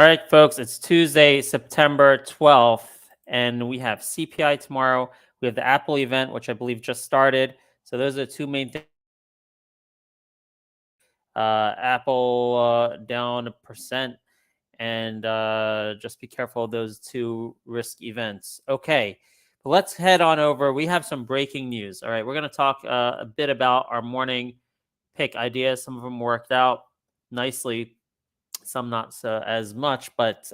All right, folks, it's Tuesday, September 12th, and we have CPI tomorrow. We have the Apple event, which I believe just started. So those are the two main things. Apple down 1%, and just be careful of those two risk events. Okay, but let's head on over. We have some breaking news. All right, we're going to talk a bit about our morning pick ideas. Some of them worked out nicely, some not so as much, but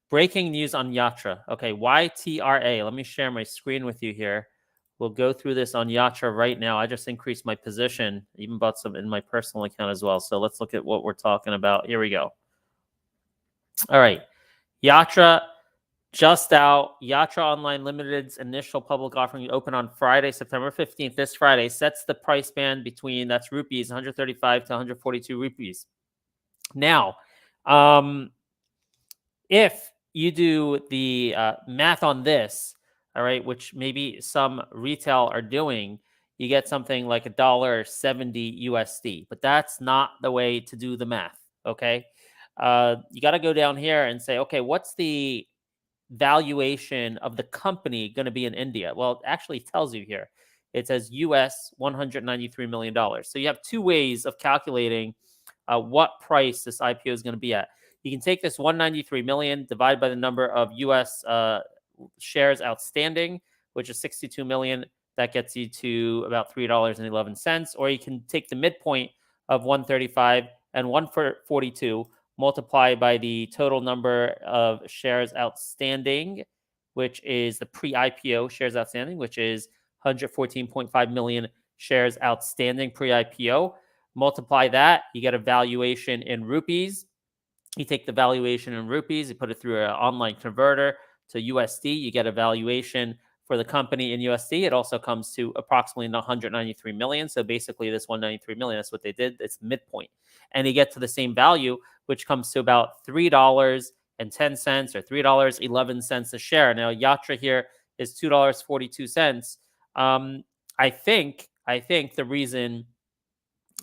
breaking news on YTRA. Okay, YTRA. Let me share my screen with you here. We'll go through this on YTRA right now. I just increased my position, even bought some in my personal account as well. So let's look at what we're talking about. Here we go. All right, YTRA just out. YTRA Online Limited's initial public offering open on Friday, September 15th. This Friday sets the price band between, that's rupees, 135 to 142 rupees. Now, if you do the math on this, all right, which maybe some retail are doing, you get something like $1.70 USD, but that's not the way to do the math, okay? You got to go down here and say, okay, what's the valuation of the company going to be in India? Well, it actually tells you here. It says US $193 million. So you have two ways of calculating what price this IPO is going to be at. You can take this 193 million, divide by the number of US shares outstanding, which is 62 million. That gets you to about $3.11. Or you can take the midpoint of 135 and 142, multiply by the total number of shares outstanding, which is the pre-IPO shares outstanding, which is 114.5 million shares outstanding pre-IPO. Multiply that, you get a valuation in rupees. You take the valuation in rupees, you put it through an online converter to USD, you get a valuation for the company in USD. It also comes to approximately 193 million. So basically this 193 million, that's what they did. It's midpoint. And you get to the same value, which comes to about $3.10 or $3.11 a share. Now, YTRA here is $2.42.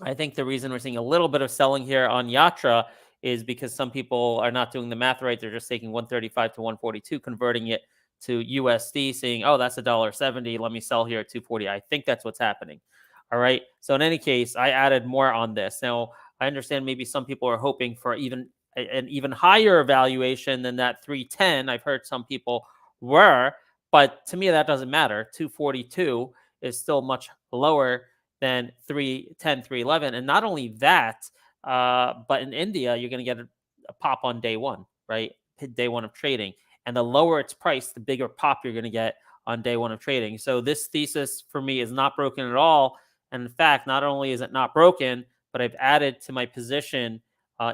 I think the reason we're seeing a little bit of selling here on YTRA is because some people are not doing the math right. They're just taking 135 to 142, converting it to USD, saying, oh, that's $1.70. Let me sell here at 240. I think that's what's happening. All right. So in any case, I added more on this. Now, I understand maybe some people are hoping for an even higher valuation than that 310. I've heard some people were, but to me, that doesn't matter. 242 is still much lower than 310, 311. And not only that, but in India, you're going to get a pop on day one, right? Day one of trading. And the lower its price, the bigger pop you're going to get on day one of trading. So this thesis for me is not broken at all. And in fact, not only is it not broken, but I've added to my position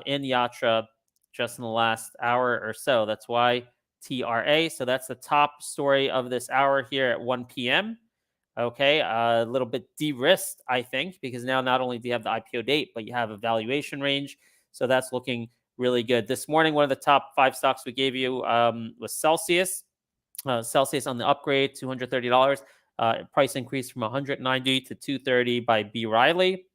in YTRA just in the last hour or so. That's YTRA. So that's the top story of this hour here at 1 p.m. Okay, a little bit de-risked, I think, because now not only do you have the IPO date, but you have a valuation range. So that's looking really good. This morning, one of the top 5 stocks we gave you was Celsius. Celsius on the upgrade, $230. Price increase from $190 to $230 by B. Riley.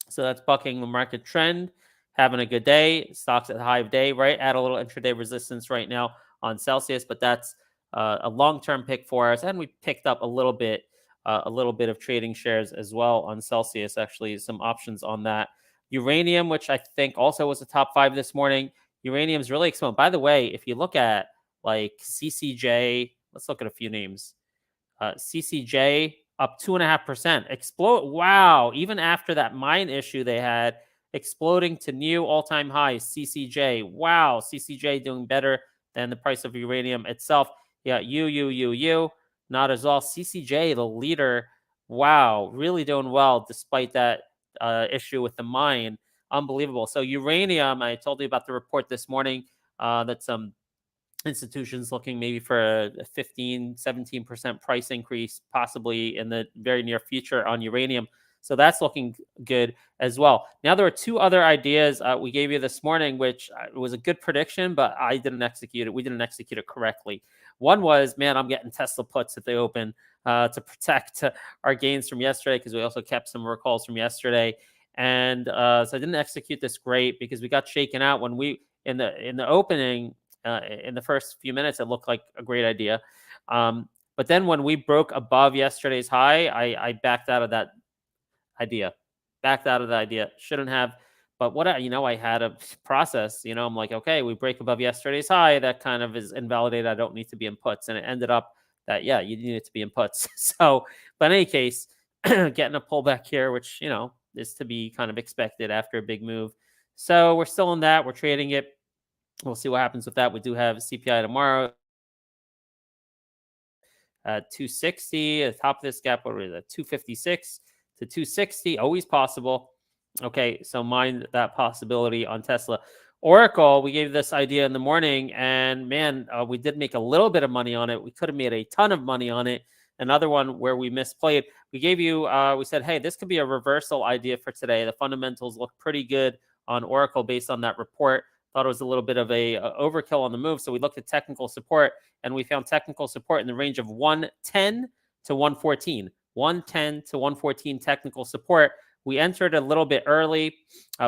So that's bucking the market trend. Having a good day. Stocks at the high of day, right? Add a little intraday resistance right now on Celsius, but that's a long-term pick for us. And we picked up a little bit of trading shares as well on Celsius, actually some options on that. Uranium, which I think also was a top 5 this morning. Uranium's really exploding. By the way, if you look at like CCJ, let's look at a few names. CCJ up 2.5%. Explode. Wow. Even after that mine issue they had, exploding to new all-time highs. CCJ. Wow. CCJ doing better than the price of uranium itself. Yeah. Not as well. CCJ, the leader. Wow. Really doing well despite that issue with the mine. Unbelievable. So uranium, I told you about the report this morning that some institutions looking maybe for a 15, 17% price increase, possibly in the very near future on uranium. So that's looking good as well. Now, there are two other ideas we gave you this morning, which was a good prediction, but I didn't execute it. We didn't execute it correctly. One was, man, I'm getting Tesla puts if they open to protect our gains from yesterday, because we also kept some recalls from yesterday. And so I didn't execute this great because we got shaken out when we in the opening. In the first few minutes, it looked like a great idea. But then when we broke above yesterday's high, I backed out of that idea. Shouldn't have. But I had a process. I'm like, okay, we break above yesterday's high. That kind of is invalidated. I don't need to be in puts. And it ended up that, yeah, you needed to be in puts. So, but in any case, getting a pullback here, which, is to be kind of expected after a big move. So we're still in that. We're trading it. We'll see what happens with that. We do have CPI tomorrow at 260. At the top of this gap, what is it? 256 to 260. Always possible. Okay, so mind that possibility on Tesla. Oracle, we gave this idea in the morning, and man, we did make a little bit of money on it. We could have made a ton of money on it. Another one where we misplayed. We gave you, we said, hey, this could be a reversal idea for today. The fundamentals look pretty good on Oracle based on that report. Thought it was a little bit of a overkill on the move. So we looked at technical support, and we found technical support in the range of 110 to 114. 110 to 114 technical support. We entered a little bit early.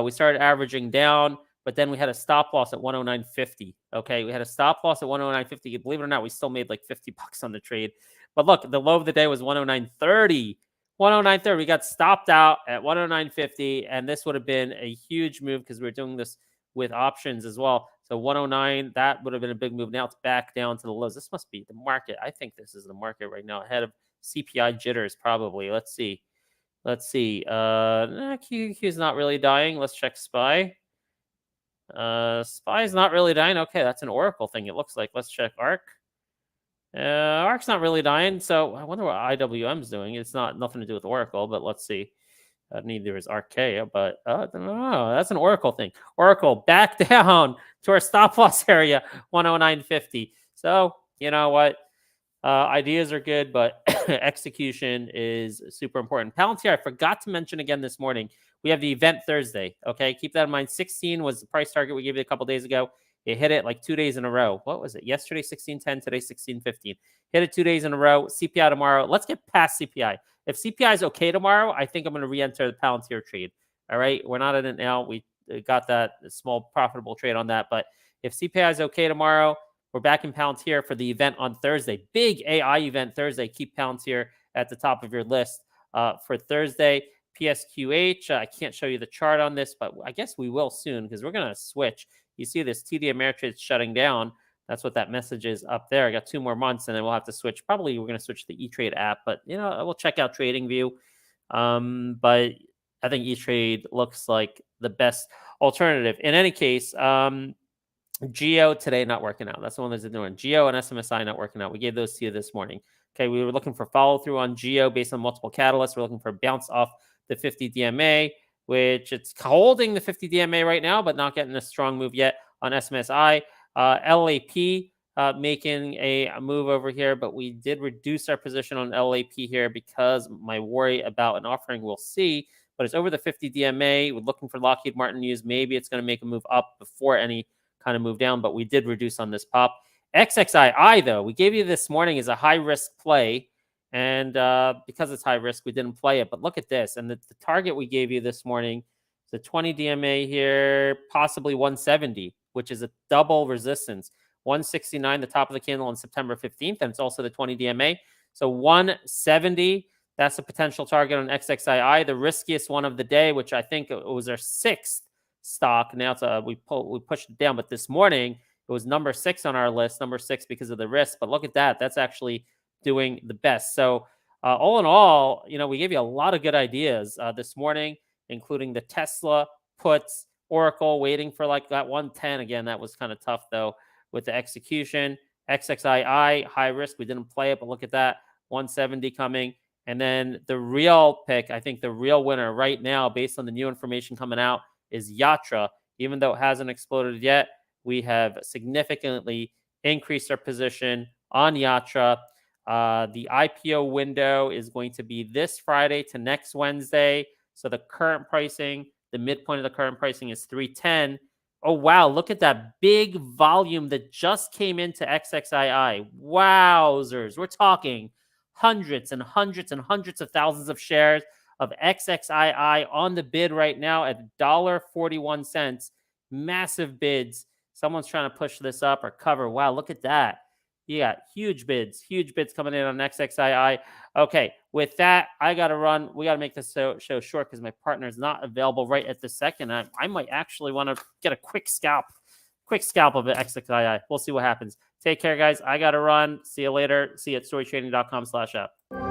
We started averaging down, but then we had a stop loss at 109.50. Okay, we had a stop loss at 109.50. Believe it or not, we still made like $50 on the trade. But look, the low of the day was 109.30. 109.30. We got stopped out at 109.50, and this would have been a huge move because we were doing this with options as well. So 109, that would have been a big move. Now it's back down to the lows. This must be the market. I think this is the market right now, ahead of CPI jitters probably. Let's see. QQ is not really dying. Let's check SPY. SPY is not really dying. Okay, that's an Oracle thing, it looks like. Let's check ARC. ARC's not really dying. So I wonder what IWM's doing. It's nothing to do with Oracle, but let's see. Neither is Archaea, but no, that's an Oracle thing. Oracle back down to our stop loss area, 109.50. So you know what? Ideas are good, but execution is super important. Palantir, I forgot to mention again this morning, we have the event Thursday. Okay, keep that in mind. 16 was the price target we gave you a couple days ago. It hit it like 2 days in a row. What was it? Yesterday, 16.10. Today, 16.15. Hit it 2 days in a row. CPI tomorrow. Let's get past CPI. If CPI is okay tomorrow, I think I'm going to re-enter the Palantir trade. All right, we're not in it now. We got that small profitable trade on that. But if CPI is okay tomorrow, we're back in Palantir for the event on Thursday. Big AI event Thursday. Keep Palantir at the top of your list for Thursday. PSQH, I can't show you the chart on this, but I guess we will soon because we're going to switch. You see this TD Ameritrade shutting down. That's what that message is up there. I got 2 more months, and then we'll have to switch. Probably we're going to switch to the E-Trade app, but we'll check out TradingView. But I think E-Trade looks like the best alternative. In any case, Geo today not working out. That's the one that's doing. Geo and SMSI not working out. We gave those to you this morning. Okay, we were looking for follow through on Geo based on multiple catalysts. We're looking for a bounce off the 50 DMA, which it's holding the 50 DMA right now, but not getting a strong move yet on SMSI. LAP making a move over here, but we did reduce our position on LAP here because my worry about an offering, we'll see, but it's over the 50 DMA. We're looking for Lockheed Martin news. Maybe it's going to make a move up before any kind of move down, but we did reduce on this pop. XXII, though, we gave you this morning as a high-risk play, and because it's high risk, we didn't play it. But look at this, and the target we gave you this morning is a 20 DMA here, possibly 170, which is a double resistance. 169, the top of the candle on September 15th, and it's also the 20 DMA. So 170, That's a potential target on XXII, the riskiest one of the day, which I think it was our 6th stock. Now it's we pushed it down, but this morning it was number 6 on our list, number 6 because of the risk. But look at that. That's actually doing the best. So all in all, we gave you a lot of good ideas this morning, including the Tesla puts, Oracle waiting for like that 110. Again, that was kind of tough though with the execution. XXII, high risk. We didn't play it, but look at that. 170 coming. And then the real pick, I think the real winner right now, based on the new information coming out, is YTRA. Even though it hasn't exploded yet, we have significantly increased our position on YTRA. The IPO window is going to be this Friday to next Wednesday. So the current pricing, the midpoint of the current pricing is 310. Oh, wow. Look at that big volume that just came into XXII. Wowzers. We're talking hundreds and hundreds and hundreds of thousands of shares of XXII on the bid right now at $1.41. Massive bids. Someone's trying to push this up or cover. Wow, look at that. Yeah, huge bids coming in on XXII. Okay, with that, I got to run. We got to make this show short because my partner is not available right at this second. I might actually want to get a quick scalp of the XXII. We'll see what happens. Take care, guys. I got to run. See you later. See you at storytrading.com/app.